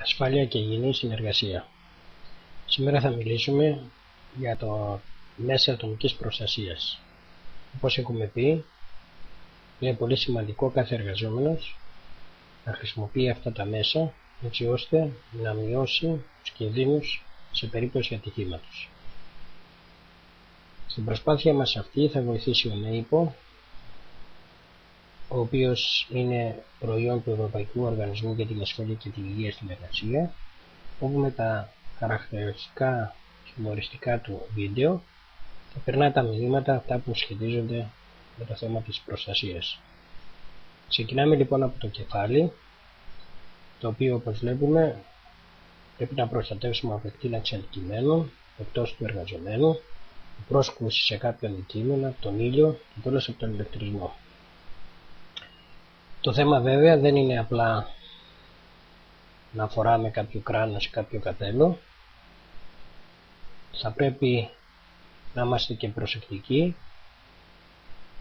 ασφάλεια και υγιεινή συνεργασία. Σήμερα θα μιλήσουμε για το μέσα ατομικής προστασίας. Όπως έχουμε πει, είναι πολύ σημαντικό κάθε εργαζόμενος να χρησιμοποιεί αυτά τα μέσα έτσι ώστε να μειώσει τους κινδύνους σε περίπτωση ατυχήματος. Στην προσπάθεια μας αυτή θα βοηθήσει ο ΝΕΙΠΟ, ο οποίος είναι προϊόν του Ευρωπαϊκού Οργανισμού για την Ασφάλεια και την Υγεία στην Εργασία, όπου με τα χαρακτηριστικά χιουμοριστικά του βίντεο θα περνά τα μηνύματα αυτά που σχετίζονται με το θέμα της προστασίας. Ξεκινάμε λοιπόν από το κεφάλι, το οποίο όπως βλέπουμε πρέπει να προστατεύσουμε από εκτείναξη αντικειμένων εκτός του εργαζομένου, πρόσκρουση σε κάποια αντικείμενα, τον ήλιο και τέλος από τον ηλεκτρισμό. Το θέμα βέβαια δεν είναι απλά να φοράμε κάποιο κράνος ή κάποιο καπέλο. Θα πρέπει να είμαστε και προσεκτικοί,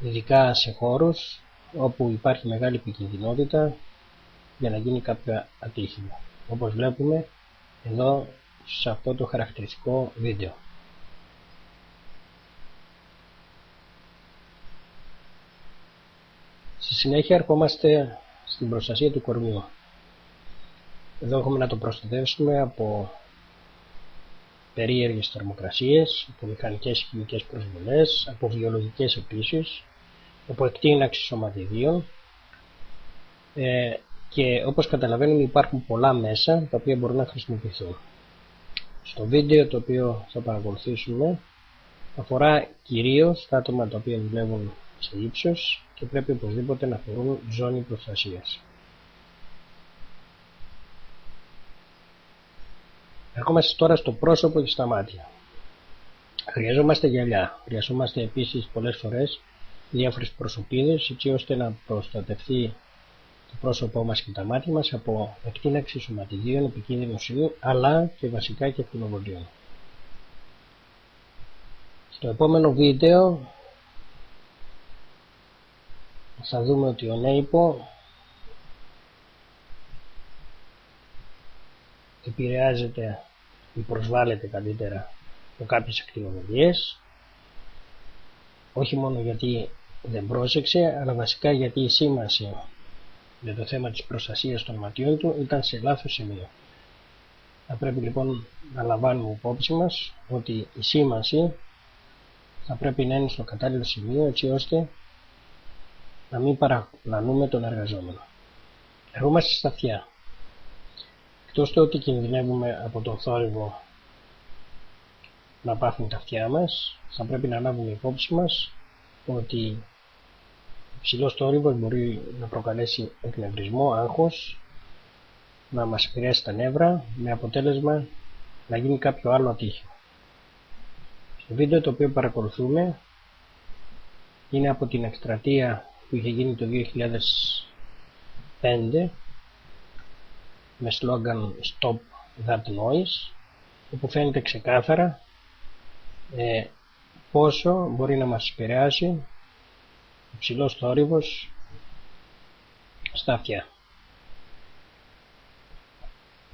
ειδικά σε χώρους όπου υπάρχει μεγάλη επικινδυνότητα για να γίνει κάποιο ατύχημα, όπως βλέπουμε εδώ σε αυτό το χαρακτηριστικό βίντεο. Στη συνέχεια ερχόμαστε στην προστασία του κορμιού. Εδώ έχουμε να το προστατεύσουμε από περίεργες θερμοκρασίες, από μηχανικές και χημικές προσβολές, από βιολογικές επίσης, από εκτείναξη σωματιδίων και όπως καταλαβαίνουμε υπάρχουν πολλά μέσα τα οποία μπορούν να χρησιμοποιηθούν. Στο βίντεο το οποίο θα παρακολουθήσουμε αφορά κυρίως τα άτομα τα οποία δουλεύουν σε ύψος και πρέπει οπωσδήποτε να φορούν ζώνη προστασίας. Ερχόμαστε τώρα στο πρόσωπο και στα μάτια. Χρειαζόμαστε γυαλιά. Χρειαζόμαστε επίσης πολλές φορές διάφορες προσωπίδες έτσι ώστε να προστατευτεί το πρόσωπό μας και τα μάτια μας από εκτείναξη σωματιδίων, επικίνδυνου υλού αλλά και βασικά και ακτινοβολίων. Στο επόμενο βίντεο θα δούμε ότι ο ΝΕΙΠΟ επηρεάζεται ή προσβάλλεται καλύτερα από κάποιες ακτινοβολίες, όχι μόνο γιατί δεν πρόσεξε, αλλά βασικά γιατί η σήμανση για το θέμα της προστασίας των ματιών του ήταν σε λάθος σημείο. Θα πρέπει λοιπόν να λαμβάνουμε υπόψη μας ότι η σήμανση θα πρέπει να είναι στο κατάλληλο σημείο έτσι ώστε να μην παραπλανούμε τον εργαζόμενο. Ερχόμαστε στα αυτιά. Εκτός το ότι κινδυνεύουμε από τον θόρυβο να πάθουν τα αυτιά μας, θα πρέπει να λάβουμε υπόψη μας ότι υψηλός θόρυβος μπορεί να προκαλέσει εκνευρισμό, άγχος, να μας επηρεάσει τα νεύρα, με αποτέλεσμα να γίνει κάποιο άλλο ατύχημα. Στο βίντεο το οποίο παρακολουθούμε είναι από την εκστρατεία που είχε γίνει το 2005 με σλόγγαν Stop That Noise, όπου φαίνεται ξεκάθαρα πόσο μπορεί να μας επηρεάσει υψηλός θόρυβος στα αυτιά.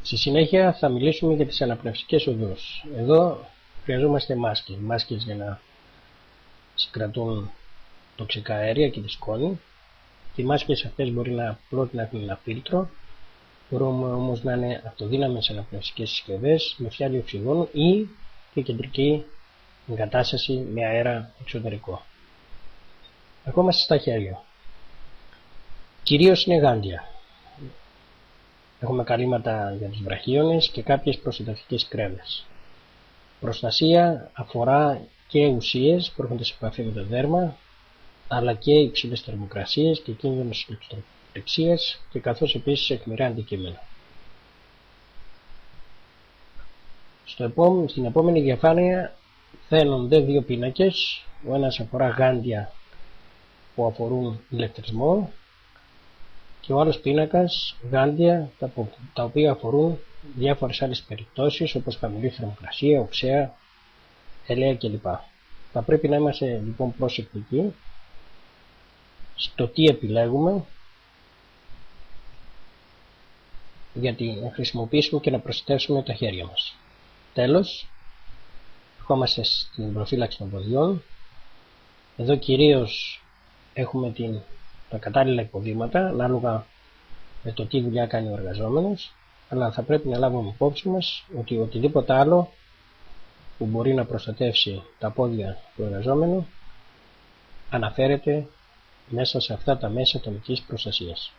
Στη συνέχεια θα μιλήσουμε για τις αναπνευστικές οδούς. Εδώ χρειαζόμαστε μάσκες για να συγκρατούν τοξικά αέρια και τη σκόνη. Οι μάσκες αυτές μπορεί να έχουν ένα φίλτρο, μπορούμε όμως να είναι αυτοδύναμες αναπνευστικές συσκευές με φιάλιο οξυγόνου ή και κεντρική εγκατάσταση με αέρα εξωτερικό. Ερχόμαστε στα χέρια. Κυρίως είναι γάντια. Έχουμε καλύματα για τους βραχίονες και κάποιες προστατευτικές κρέμες. Προστασία αφορά και ουσίες που έρχονται σε επαφή με το δέρμα, αλλά και υψηλές θερμοκρασίες και κίνδυνος ηλεκτροπληξίας και καθώς επίσης αιχμηρά αντικείμενα. Στην επόμενη διαφάνεια φαίνονται δύο πίνακες. Ο ένας αφορά γάντια που αφορούν ηλεκτρισμό και ο άλλος πίνακας γάντια τα οποία αφορούν διάφορες άλλες περιπτώσεις όπως χαμηλή θερμοκρασία, οξέα, ελαία κλπ. Θα πρέπει να είμαστε λοιπόν προσεκτικοί στο τι επιλέγουμε γιατί να χρησιμοποιήσουμε και να προστατεύσουμε τα χέρια μας. Τέλος, ερχόμαστε στην προφύλαξη των ποδιών. Εδώ κυρίως έχουμε τα κατάλληλα υποδήματα, ανάλογα με το τι δουλειά κάνει ο εργαζόμενος, αλλά θα πρέπει να λάβουμε υπόψη μας ότι οτιδήποτε άλλο που μπορεί να προστατεύσει τα πόδια του εργαζόμενου αναφέρεται μέσα σε αυτά τα μέσα ατομικής προστασίας.